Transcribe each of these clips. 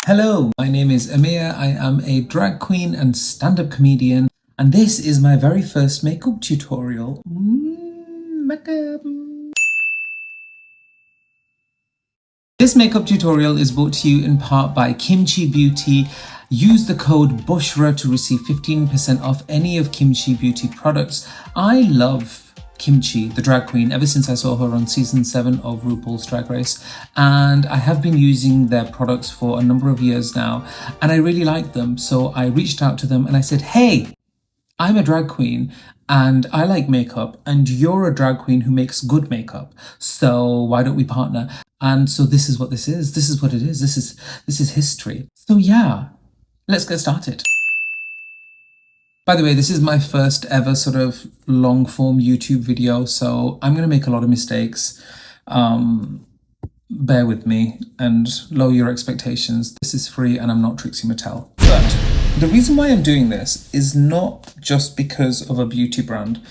Hello, my name is Amir. I am a drag queen and stand-up comedian, and this is my very first makeup tutorial. Makeup. This makeup tutorial is brought to you in part by Kimchi Beauty. Use the code BUSHRA to receive 15% off any of Kimchi Beauty products. I love Kimchi, the drag queen, ever since I saw her on season 7 of RuPaul's Drag Race, and I have been using their products for a number of years now, and I really like them. So I reached out to them and I said, hey, I'm a drag queen and I like makeup, and you're a drag queen who makes good makeup, so why don't we partner? And so this is what this is. This is what it is. This is history. So yeah, let's get started. By the way, this is my first ever sort of long form YouTube video, so I'm going to make a lot of mistakes. Bear with me and lower your expectations. This is free and I'm not Trixie Mattel. But the reason why I'm doing this is not just because of a beauty brand.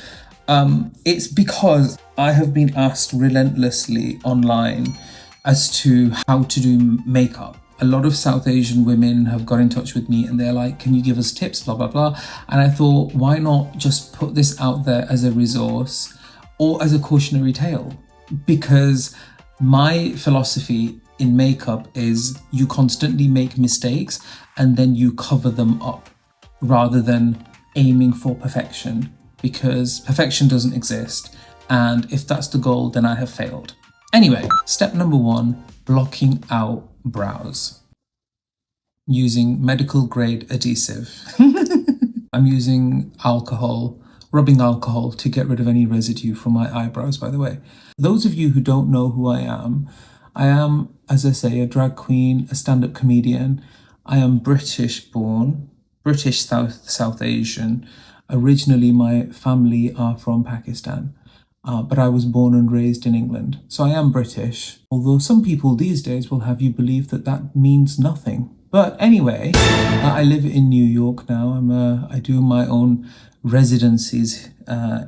It's because I have been asked relentlessly online as to how to do makeup. A lot of South Asian women have got in touch with me and they're like, can you give us tips, blah, blah, blah. And I thought, why not just put this out there as a resource or as a cautionary tale? Because my philosophy in makeup is you constantly make mistakes and then you cover them up rather than aiming for perfection, because perfection doesn't exist. And if that's the goal, then I have failed. Anyway, step number 1, blocking out brows using medical grade adhesive. I'm using rubbing alcohol to get rid of any residue from my eyebrows, by the way. Those of you who don't know who I am, as I say, a drag queen, a stand-up comedian. I am British born, British South Asian. Originally, my family are from Pakistan. But I was born and raised in England, so I am British. Although some people these days will have you believe that that means nothing. But anyway, I live in New York now. I do my own residencies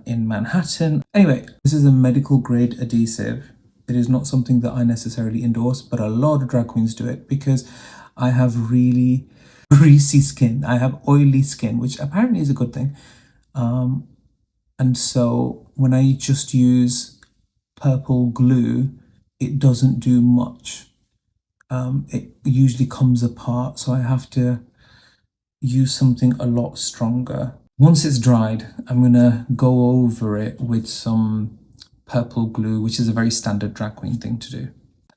in Manhattan. Anyway, this is a medical grade adhesive. It is not something that I necessarily endorse, but a lot of drag queens do it because I have really greasy skin. I have oily skin, which apparently is a good thing. And so when I just use purple glue, it doesn't do much. It usually comes apart, so I have to use something a lot stronger. Once it's dried, I'm gonna go over it with some purple glue, which is a very standard drag queen thing to do.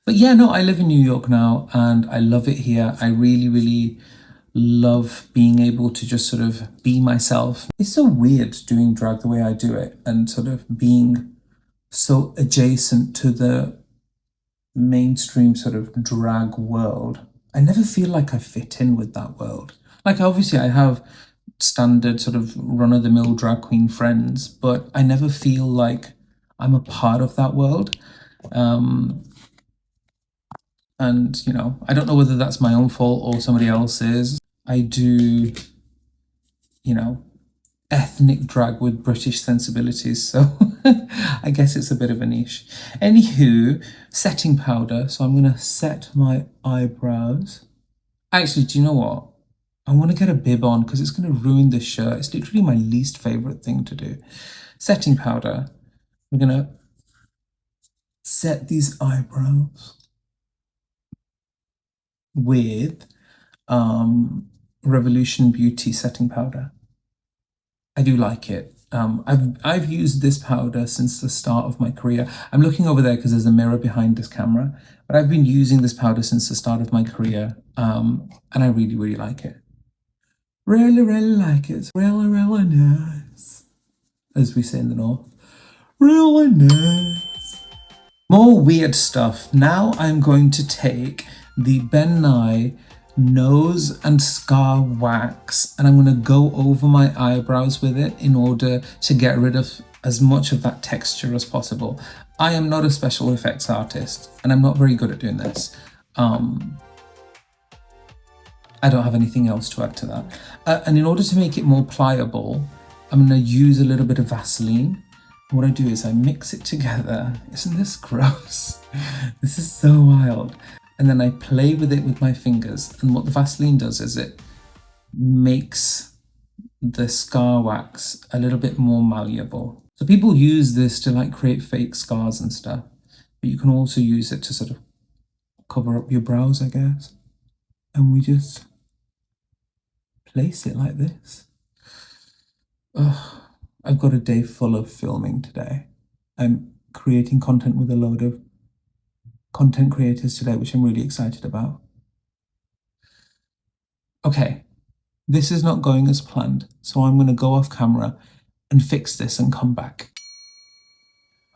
But yeah, no, I live in New York now and I love it here. I really, really love being able to just sort of be myself. It's so weird doing drag the way I do it and sort of being so adjacent to the mainstream sort of drag world. I never feel like I fit in with that world. Like, obviously I have standard sort of run-of-the-mill drag queen friends, but I never feel like I'm a part of that world. And, you know, I don't know whether that's my own fault or somebody else's. I do, you know, ethnic drag with British sensibilities, so I guess it's a bit of a niche. Anywho, setting powder. So I'm going to set my eyebrows. Actually, do you know what? I want to get a bib on because it's going to ruin this shirt. It's literally my least favorite thing to do. Setting powder. We're going to set these eyebrows with Revolution Beauty setting powder. I do like it. I've used this powder since the start of my career. I'm looking over there because there's a mirror behind this camera, but I've been using this powder since the start of my career, and I really, really like it. Really, really like it. It's really, really nice, as we say in the north. Really nice. More weird stuff. Now I'm going to take the Ben Nye nose and scar wax and I'm going to go over my eyebrows with it in order to get rid of as much of that texture as possible. I am not a special effects artist and I'm not very good at doing this. I don't have anything else to add to that. And in order to make it more pliable, I'm going to use a little bit of Vaseline. What I do is I mix it together. Isn't this gross? This is so wild. and then I play with it with my fingers. And what the Vaseline does is it makes the scar wax a little bit more malleable. So people use this to like create fake scars and stuff, but you can also use it to sort of cover up your brows, I guess. And we just place it like this. Ugh, I've got a day full of filming today. I'm creating content with a load of content creators today, which I'm really excited about. Okay, this is not going as planned, so I'm going to go off camera and fix this and come back.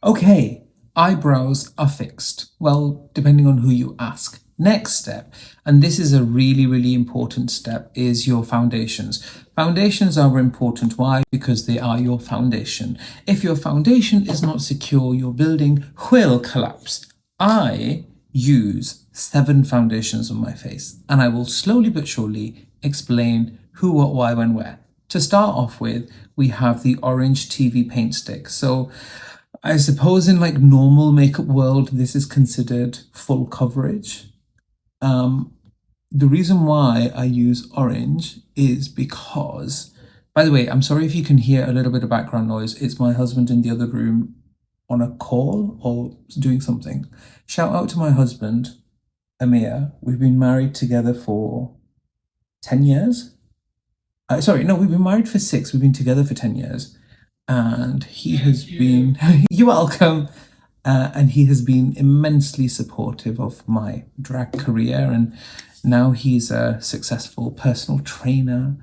Okay, eyebrows are fixed. Well, depending on who you ask. Next step, and this is a really, really important step, is your foundations. Foundations are important. Why? Because they are your foundation. If your foundation is not secure, your building will collapse. I use 7 foundations on my face, and I will slowly but surely explain who, what, why, when, where. To start off with, we have the orange TV paint stick. So I suppose in like normal makeup world, this is considered full coverage. The reason why I use orange is because, by the way, I'm sorry if you can hear a little bit of background noise. It's my husband in the other room on a call or doing something. Shout out to my husband, Amir. We've been married together for 10 years. We've been married for 6. We've been together for 10 years. And he has been, you're welcome. And he has been immensely supportive of my drag career. And now he's a successful personal trainer.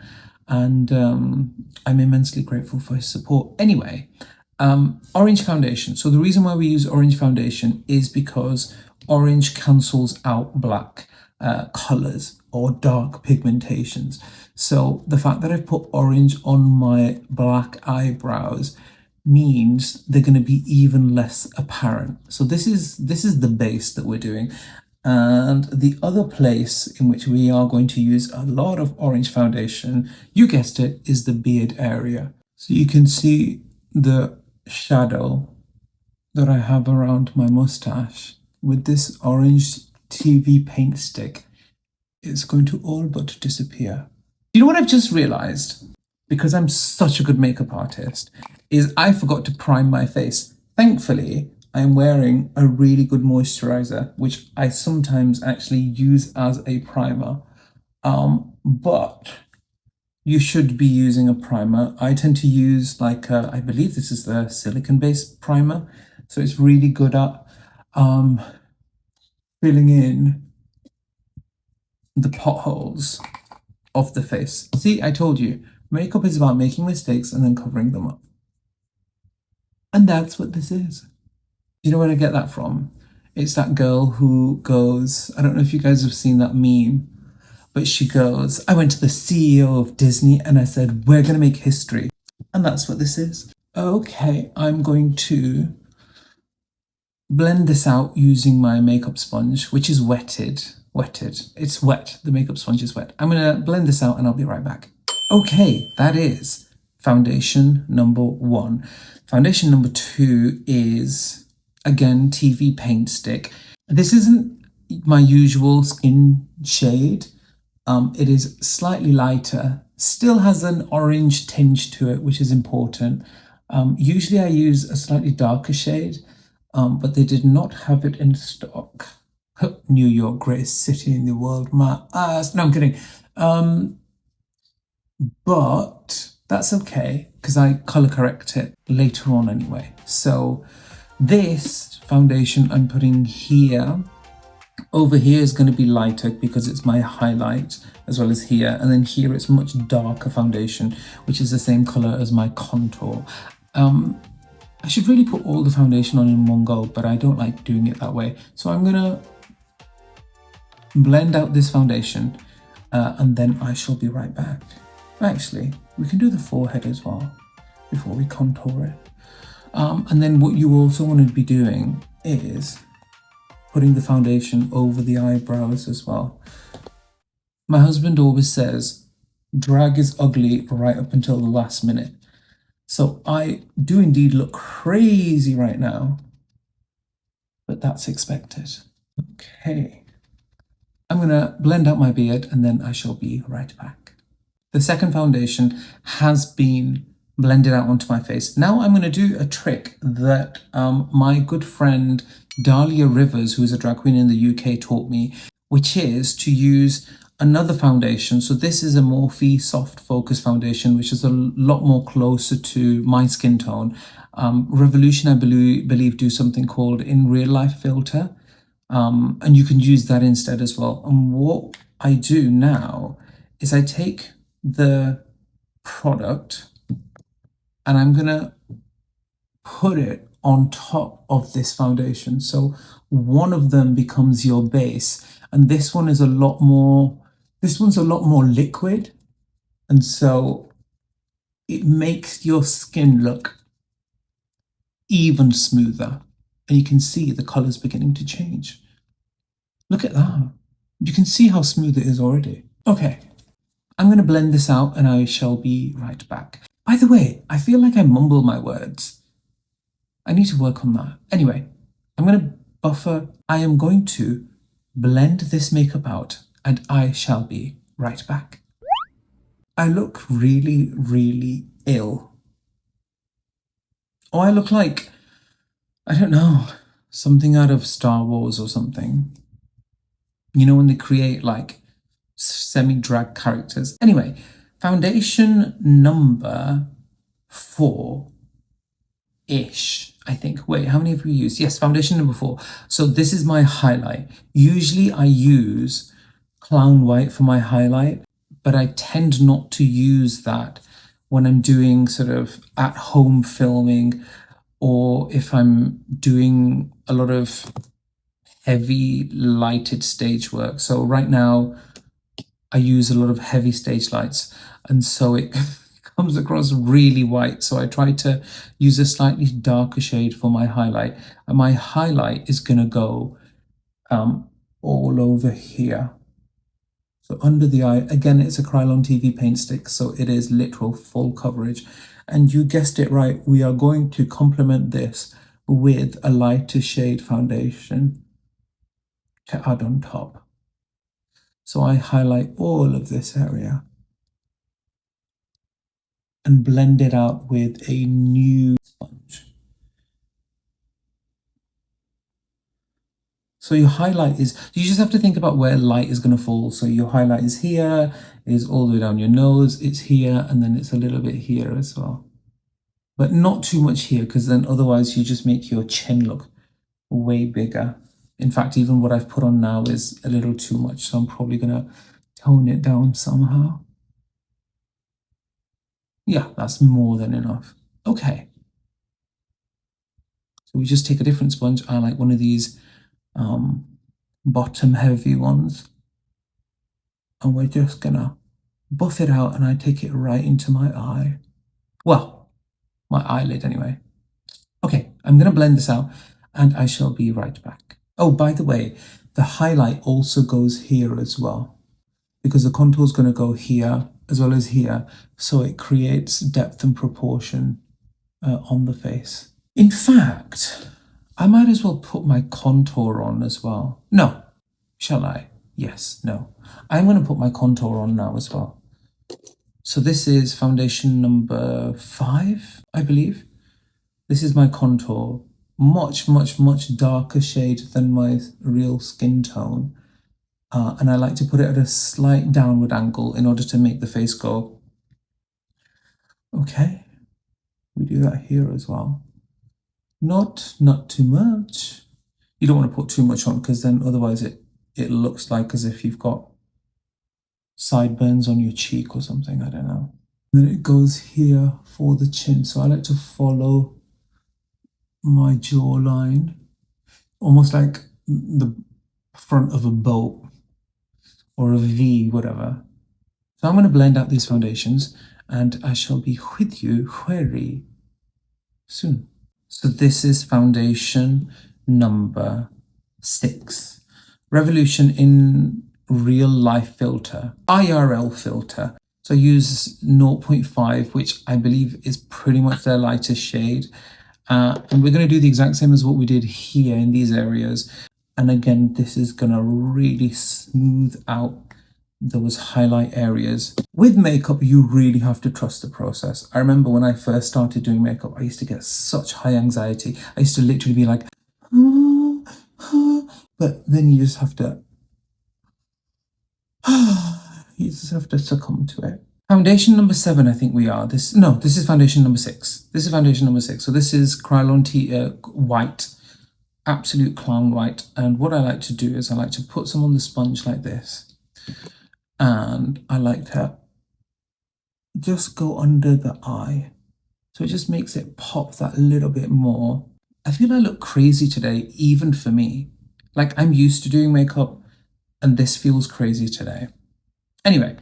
And I'm immensely grateful for his support. Anyway, orange foundation. So the reason why we use orange foundation is because orange cancels out black colors or dark pigmentations. So the fact that I've put orange on my black eyebrows means they're going to be even less apparent. So this is the base that we're doing. And the other place in which we are going to use a lot of orange foundation, you guessed it, is the beard area. So you can see the shadow that I have around my mustache with this orange TV paint stick. It's going to all but disappear. You know what I've just realized? Because I'm such a good makeup artist, is I forgot to prime my face. Thankfully, I'm wearing a really good moisturizer, which I sometimes actually use as a primer. But you should be using a primer. I tend to use I believe this is the silicone-based primer. So it's really good at filling in the potholes of the face. See, I told you, makeup is about making mistakes and then covering them up. And that's what this is. You know where I get that from? It's that girl who goes, I don't know if you guys have seen that meme, but she goes, I went to the CEO of Disney and I said, we're going to make history. And that's what this is. Okay, I'm going to blend this out using my makeup sponge, which is wetted. It's wet. The makeup sponge is wet. I'm going to blend this out and I'll be right back. Okay, that is foundation number 1. Foundation number 2 is, again, TV paint stick. This isn't my usual skin shade. It is slightly lighter, still has an orange tinge to it, which is important. Usually I use a slightly darker shade, but they did not have it in stock. New York, greatest city in the world, my ass. No, I'm kidding. But that's okay, because I color correct it later on anyway. So this foundation I'm putting here, over here is going to be lighter because it's my highlight, as well as here. And then here it's much darker foundation, which is the same color as my contour. I should really put all the foundation on in one go, but I don't like doing it that way. So I'm gonna blend out this foundation and then I shall be right back. Actually, we can do the forehead as well before we contour it. And then what you also want to be doing is putting the foundation over the eyebrows as well. My husband always says, drag is ugly right up until the last minute. So I do indeed look crazy right now, but that's expected. Okay. I'm going to blend out my beard and then I shall be right back. The second foundation has been blended out onto my face. Now I'm going to do a trick that my good friend Dahlia Rivers, who is a drag queen in the UK, taught me, which is to use another foundation. So this is a Morphe Soft Focus foundation, which is a lot more closer to my skin tone. Revolution, I believe, do something called In Real Life filter. And you can use that instead as well. And what I do now is I take the product and I'm gonna put it on top of this foundation. So one of them becomes your base, and this one is a lot more, this one's a lot more liquid. And so it makes your skin look even smoother. And you can see the colors beginning to change. Look at that. You can see how smooth it is already. Okay, I'm going to blend this out and I shall be right back. By the way, I feel like I mumble my words. I need to work on that. Anyway, I'm going to buffer. I am going to blend this makeup out and I shall be right back. I look really, really ill. Oh, I look like, I don't know, something out of Star Wars or something. You know, when they create like semi-drag characters. Anyway, foundation number 4-ish, I think. Wait, how many have we used? Yes, foundation number 4. So this is my highlight. Usually I use Clown White for my highlight, but I tend not to use that when I'm doing sort of at-home filming or if I'm doing a lot of heavy lighted stage work. So right now I use a lot of heavy stage lights and so it comes across really white. So I try to use a slightly darker shade for my highlight, and my highlight is gonna go all over here. So under the eye, again, it's a Krylon TV paint stick, so it is literal full coverage. And you guessed it right, we are going to complement this with a lighter shade foundation to add on top. So I highlight all of this area and blend it out with a new sponge. So your highlight is, you just have to think about where light is going to fall. So your highlight is here, is all the way down your nose, it's here, and then it's a little bit here as well. But not too much here, because then otherwise you just make your chin look way bigger. In fact, even what I've put on now is a little too much, so I'm probably going to tone it down somehow. Yeah, that's more than enough. Okay. So we just take a different sponge. I like one of these bottom heavy ones. And we're just going to buff it out, and I take it right into my eye. Well, my eyelid anyway. Okay, I'm going to blend this out and I shall be right back. Oh, by the way, the highlight also goes here as well, because the contour is going to go here as well as here, so it creates depth and proportion on the face. In fact, I might as well put my contour on as well. No, shall I? Yes, no. I'm going to put my contour on now as well. So this is foundation number 5, I believe. This is my contour. Much, much, much darker shade than my real skin tone. And I like to put it at a slight downward angle in order to make the face go. Okay, we do that here as well. Not too much. You don't want to put too much on, because then otherwise it looks like as if you've got sideburns on your cheek or something, I don't know. And then it goes here for the chin. So I like to follow my jawline, almost like the front of a boat or a V, whatever. So I'm going to blend out these foundations and I shall be with you very soon. So this is foundation number 6. Revolution in Real Life filter, IRL filter. So I use 0.5, which I believe is pretty much their lightest shade. And we're going to do the exact same as what we did here in these areas. And again, this is gonna really smooth out those highlight areas. With makeup, you really have to trust the process. I remember when I first started doing makeup, I used to get such high anxiety. I used to literally be like, but then you just have to, you just have to succumb to it. Foundation number 7, I think we are. This is foundation number 6. This is foundation number 6. So this is Krylon White, absolute clown white. And what I like to do is I like to put some on the sponge like this. And I like to just go under the eye. So it just makes it pop that little bit more. I feel I look crazy today, even for me. Like, I'm used to doing makeup and this feels crazy today. Anyway,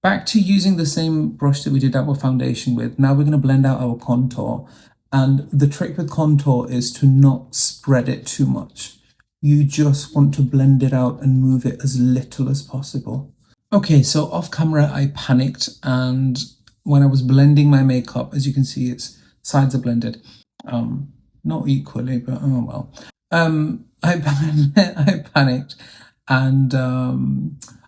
back to using the same brush that we did our foundation with. Now we're going to blend out our contour. And the trick with contour is to not spread it too much. You just want to blend it out and move it as little as possible. Okay, so off camera, I panicked, and when I was blending my makeup, as you can see, its sides are blended. Not equally, but oh well. I panicked, and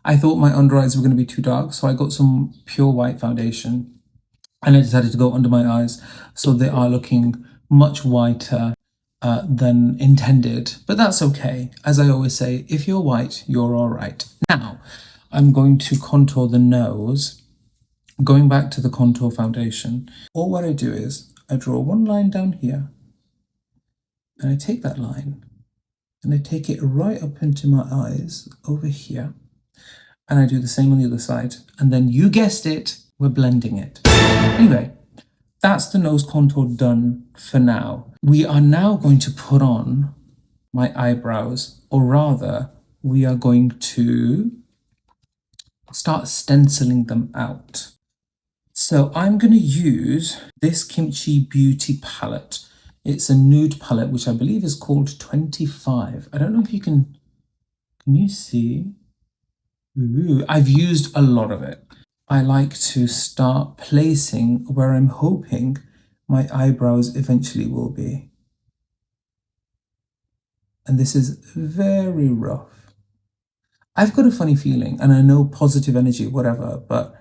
I thought my under eyes were going to be too dark, so I got some pure white foundation, and I decided to go under my eyes, so they are looking much whiter than intended, but that's okay. As I always say, if you're white, you're all right. Now, I'm going to contour the nose. Going back to the contour foundation, all what I do is I draw one line down here, and I take that line, and I take it right up into my eyes over here, and I do the same on the other side, and then you guessed it, we're blending it. Anyway, that's the nose contour done for now. We are now going to put on my eyebrows, or rather, we are going to start stenciling them out. So I'm going to use this Kimchi Beauty palette. It's a nude palette, which I believe is called 25. I don't know if you can you see? Ooh, I've used a lot of it. I like to start placing where I'm hoping my eyebrows eventually will be. And this is very rough. I've got a funny feeling, and I know positive energy, whatever, but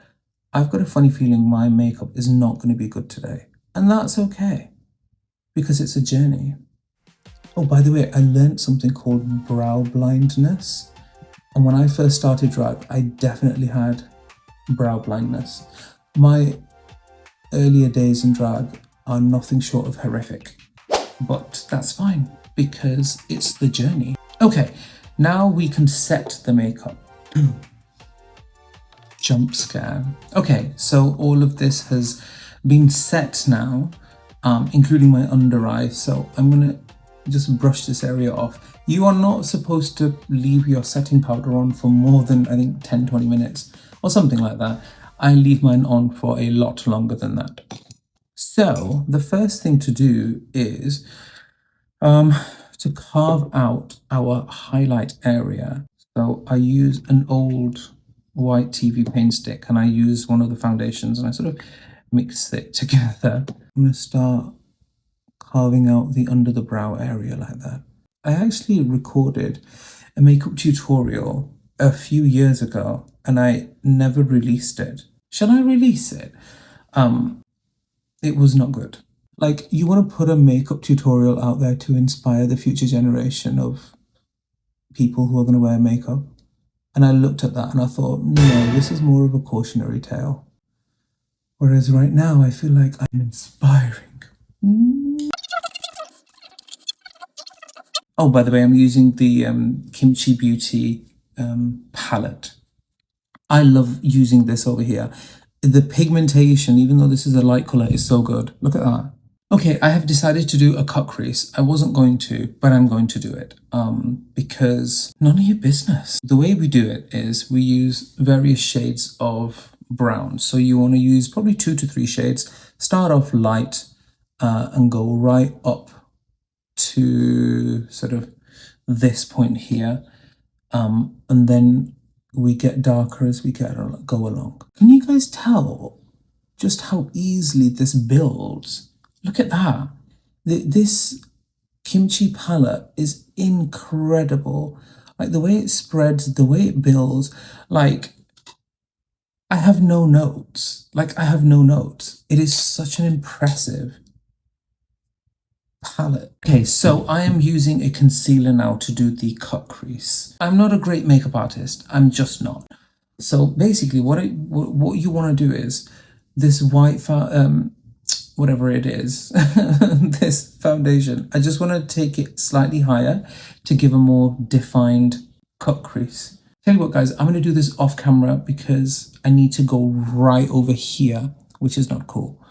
I've got a funny feeling my makeup is not going to be good today. And that's okay, because it's a journey. Oh, by the way, I learned something called brow blindness. And when I first started drag, I definitely had brow blindness. My earlier days in drag are nothing short of horrific. But that's fine, because it's the journey. Okay, now we can set the makeup. Jump scare. Okay, so all of this has been set now, including my under eye. So I'm gonna just brush this area off. You are not supposed to leave your setting powder on for more than, I think, 10-20 minutes or something like that. I leave mine on for a lot longer than that. So the first thing to do is to carve out our highlight area. So I use an old white TV paint stick, and I use one of the foundations, and I sort of mix it together. I'm going to start carving out the under the brow area like that. I actually recorded a makeup tutorial a few years ago, and I never released it. Shall I release it? It was not good. Like, you want to put a makeup tutorial out there to inspire the future generation of people who are going to wear makeup. And I looked at that and I thought, no, this is more of a cautionary tale. Whereas right now, I feel like I'm inspiring. Oh, by the way, I'm using the Kimchi Beauty palette. I love using this over here. The pigmentation, even though this is a light color, is so good. Look at that. Okay, I have decided to do a cut crease. I wasn't going to, but I'm going to do it because none of your business. The way we do it is we use various shades of brown. So you want to use probably 2 to 3 shades. Start off light and go right up to sort of this point here. And then we get darker as we go along. Can you guys tell just how easily this builds? Look at that. This Kimchi palette is incredible. Like the way it spreads, the way it builds, like I have no notes. Like I have no notes. It is such an impressive palette. Okay, so I am using a concealer now to do the cut crease. I'm not a great makeup artist. I'm just not. So basically what you want to do is this whatever it is, this foundation, I just want to take it slightly higher to give a more defined cut crease. Tell you what, guys, I'm going to do this off camera because I need to go right over here, which is not cool.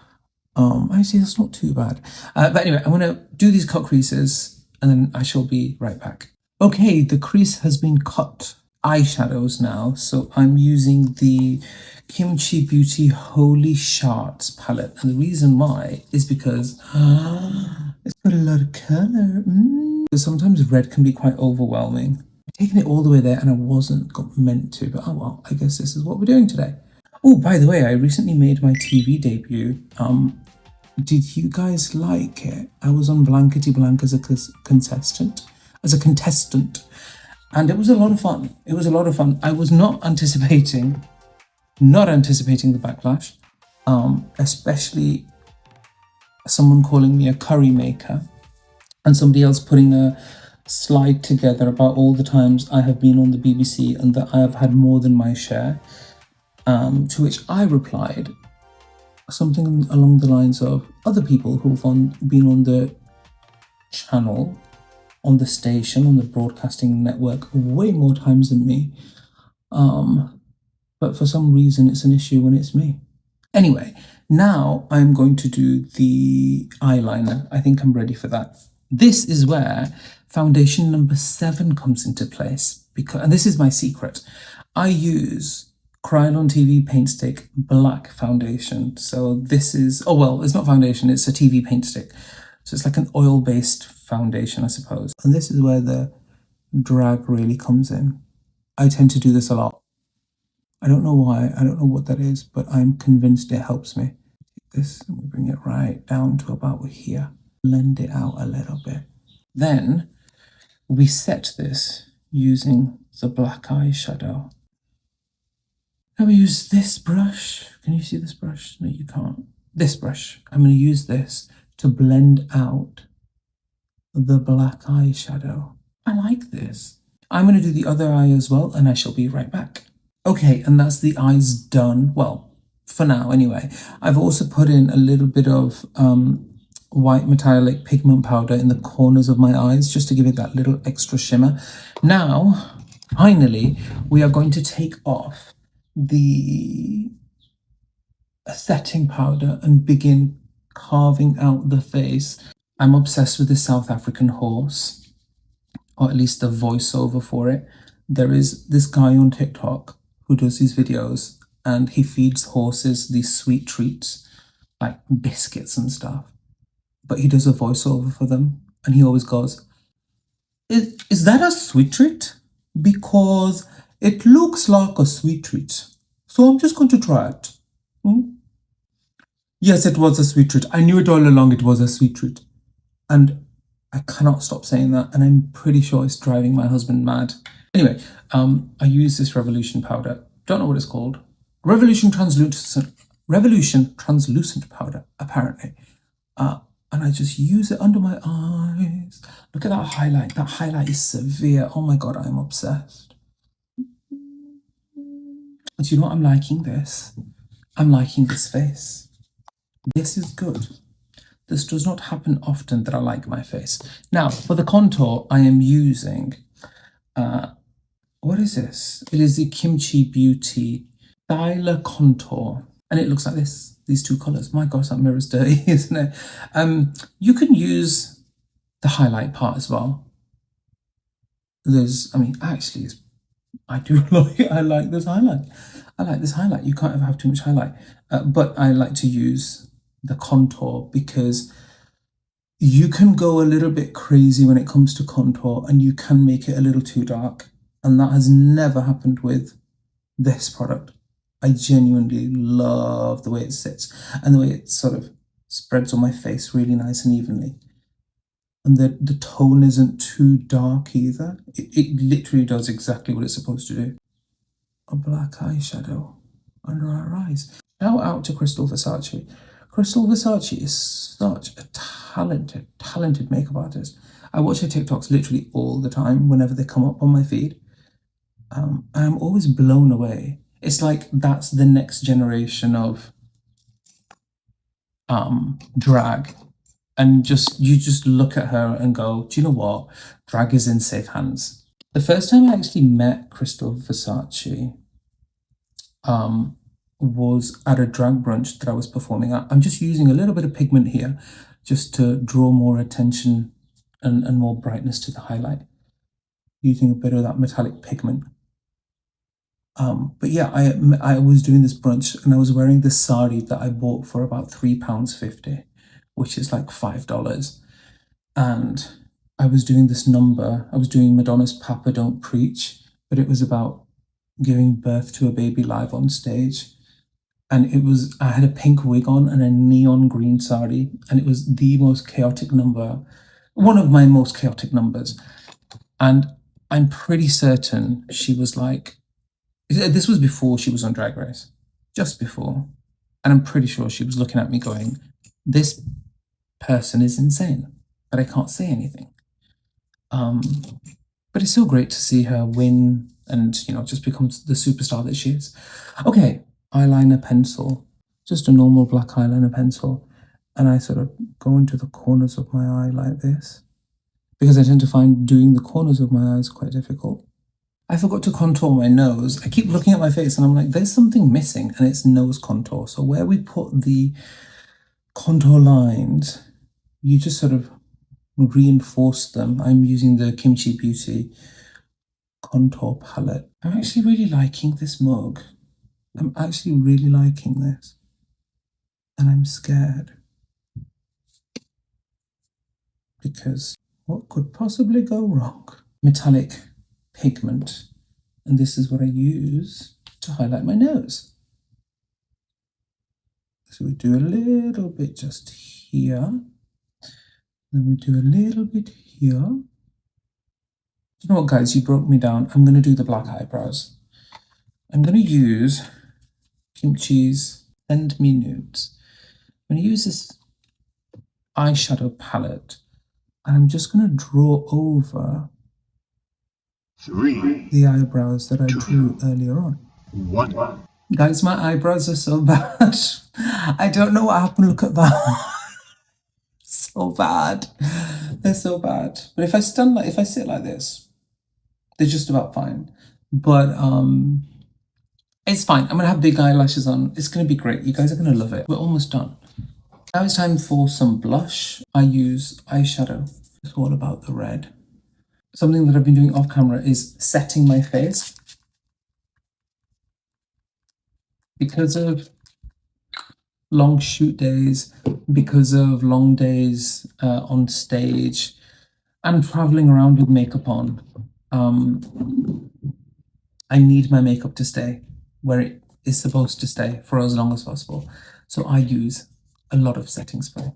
Actually, that's not too bad. But anyway, I'm going to do these cut creases and then I shall be right back. Okay, the crease has been cut. Eyeshadows now. So I'm using the Kimchi Beauty Holy Shards palette. And the reason why is because it's got a lot of color. Sometimes red can be quite overwhelming. I've taken it all the way there and I wasn't meant to, but oh well, I guess this is what we're doing today. Oh, by the way, I recently made my TV debut. Did you guys like it? I was on Blankety Blank as a contestant. And it was a lot of fun. It was a lot of fun. I was not anticipating the backlash, especially someone calling me a curry maker and somebody else putting a slide together about all the times I have been on the BBC and that I have had more than my share. To which I replied something along the lines of other people who've been on the channel, on the station, on the broadcasting network way more times than me. But for some reason it's an issue when it's me. Anyway, now I'm going to do the eyeliner. I think I'm ready for that. This is where foundation number 7 comes into place, and this is my secret. I use Krylon TV Paint Stick Black Foundation. So this is, oh well, it's not foundation, it's a TV paint stick. So it's like an oil-based foundation, I suppose. And this is where the drag really comes in. I tend to do this a lot. I don't know why, I don't know what that is, but I'm convinced it helps me. Take this and we bring it right down to about here. Blend it out a little bit. Then we set this using the black eyeshadow. Now we use this brush. Can you see this brush? No, you can't. This brush. I'm going to use this to blend out the black eyeshadow. I like this. I'm going to do the other eye as well, and I shall be right back. Okay, and that's the eyes done. Well, for now anyway. I've also put in a little bit of white metallic pigment powder in the corners of my eyes just to give it that little extra shimmer. Now, finally, we are going to take off the setting powder and begin carving out the face. I'm obsessed with the South African horse, or at least the voiceover for it. There is this guy on TikTok who does these videos and he feeds horses these sweet treats like biscuits and stuff, but he does a voiceover for them and he always goes, is that a sweet treat? Because it looks like a sweet treat, so I'm just going to try it. Yes, it was a sweet treat. I knew it all along, it was a sweet treat. And I cannot stop saying that, and I'm pretty sure it's driving my husband mad. Anyway, I use this Revolution powder. Don't know what it's called. Revolution translucent powder, apparently. And I just use it under my eyes. Look at that highlight. That highlight is severe. Oh my God, I'm obsessed. But you know what? I'm liking this. I'm liking this face. This is good. This does not happen often that I like my face. Now, for the contour, I am using, what is this? It is the Kimchi Beauty Styler Contour. And it looks like this, these two colors. My gosh, that mirror's dirty, isn't it? You can use the highlight part as well. Actually, I like this highlight. I like this highlight. You can't ever have too much highlight. But I like to use the contour because you can go a little bit crazy when it comes to contour and you can make it a little too dark. And that has never happened with this product. I genuinely love the way it sits and the way it sort of spreads on my face really nice and evenly. And the tone isn't too dark either. It literally does exactly what it's supposed to do. A black eyeshadow under our eyes. Shout out to Crystal Versace. Crystal Versace is such a talented makeup artist. I watch her TikToks literally all the time whenever they come up on my feed. I'm always blown away. It's like that's the next generation of drag. And you just look at her and go, do you know what? Drag is in safe hands. The first time I actually met Crystal Versace was at a drag brunch that I was performing at. I'm just using a little bit of pigment here just to draw more attention and more brightness to the highlight, using a bit of that metallic pigment. But yeah, I was doing this brunch and I was wearing this sari that I bought for about £3.50, which is like $5. And I was doing this number. I was doing Madonna's Papa Don't Preach, but it was about giving birth to a baby live on stage. And I had a pink wig on and a neon green sari, and it was the most chaotic number, one of my most chaotic numbers. And I'm pretty certain she was like, this was before she was on Drag Race, just before. And I'm pretty sure she was looking at me going, this person is insane, but I can't say anything. But it's so great to see her win and, just become the superstar that she is. Okay, eyeliner pencil, just a normal black eyeliner pencil. And I sort of go into the corners of my eye like this, because I tend to find doing the corners of my eyes quite difficult. I forgot to contour my nose. I keep looking at my face and I'm like, there's something missing, and it's nose contour. So where we put the contour lines, you just sort of reinforce them. I'm using the Kimchi Beauty contour palette. I'm actually really liking this mug. I'm actually really liking this. And I'm scared. Because what could possibly go wrong? Metallic pigment. And this is what I use to highlight my nose. So we do a little bit just here. Then we do a little bit here. You know what, guys? You broke me down. I'm going to do the black eyebrows. I'm going to use Kimchi's Send Me Nudes. I'm going to use this eyeshadow palette, and I'm just going to draw over the eyebrows that I drew earlier on. 1. Guys, my eyebrows are so bad. I don't know what happened. Look at that. So bad. They're so bad. But if I sit like this, they're just about fine. But it's fine. I'm gonna have big eyelashes on. It's gonna be great. You guys are gonna love it. We're almost done. Now it's time for some blush. I use eyeshadow. It's all about the red. Something that I've been doing off camera is setting my face. Because of long shoot days, because of long days on stage, and traveling around with makeup on, I need my makeup to stay where it is supposed to stay for as long as possible. So I use a lot of setting spray.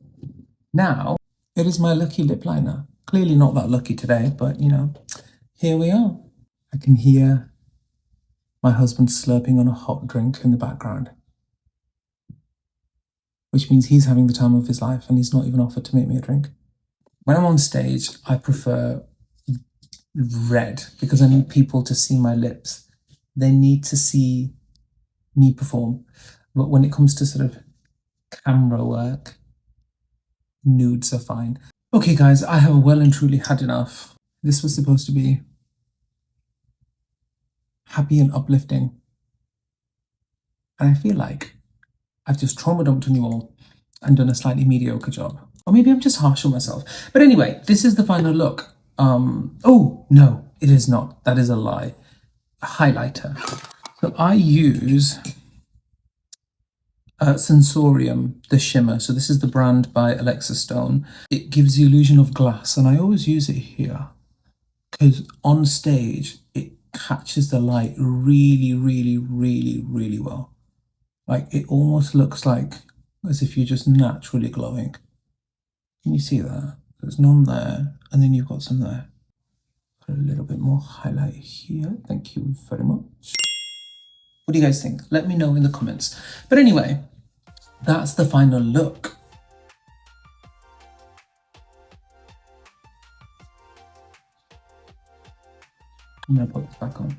Now, it is my lucky lip liner. Clearly not that lucky today, but here we are. I can hear my husband slurping on a hot drink in the background, which means he's having the time of his life and he's not even offered to make me a drink. When I'm on stage, I prefer red because I need people to see my lips. They need to see me perform. But when it comes to sort of camera work, nudes are fine. Okay, guys, I have well and truly had enough. This was supposed to be happy and uplifting. And I feel like I've just trauma dumped on you all and done a slightly mediocre job. Or maybe I'm just harsh on myself. But anyway, this is the final look. Oh, no, it is not. That is a lie. A highlighter. So I use Sensorium, the shimmer. So this is the brand by Alexa Stone. It gives the illusion of glass, and I always use it here because on stage, it catches the light really, really, really, really well. Like, it almost looks like as if you're just naturally glowing. Can you see that? There's none there, and then you've got some there. Put a little bit more highlight here. Thank you very much. What do you guys think? Let me know in the comments. But anyway, that's the final look. I'm gonna put this back on.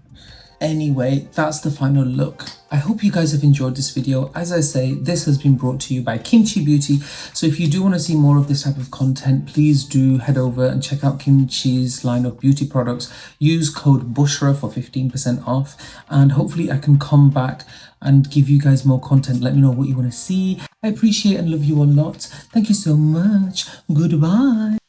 Anyway, that's the final look. I hope you guys have enjoyed this video. As I say, this has been brought to you by Kimchi Beauty. So if you do want to see more of this type of content, please do head over and check out Kimchi's line of beauty products. Use code Bushra for 15% off. And hopefully I can come back and give you guys more content. Let me know what you want to see. I appreciate and love you a lot. Thank you so much. Goodbye.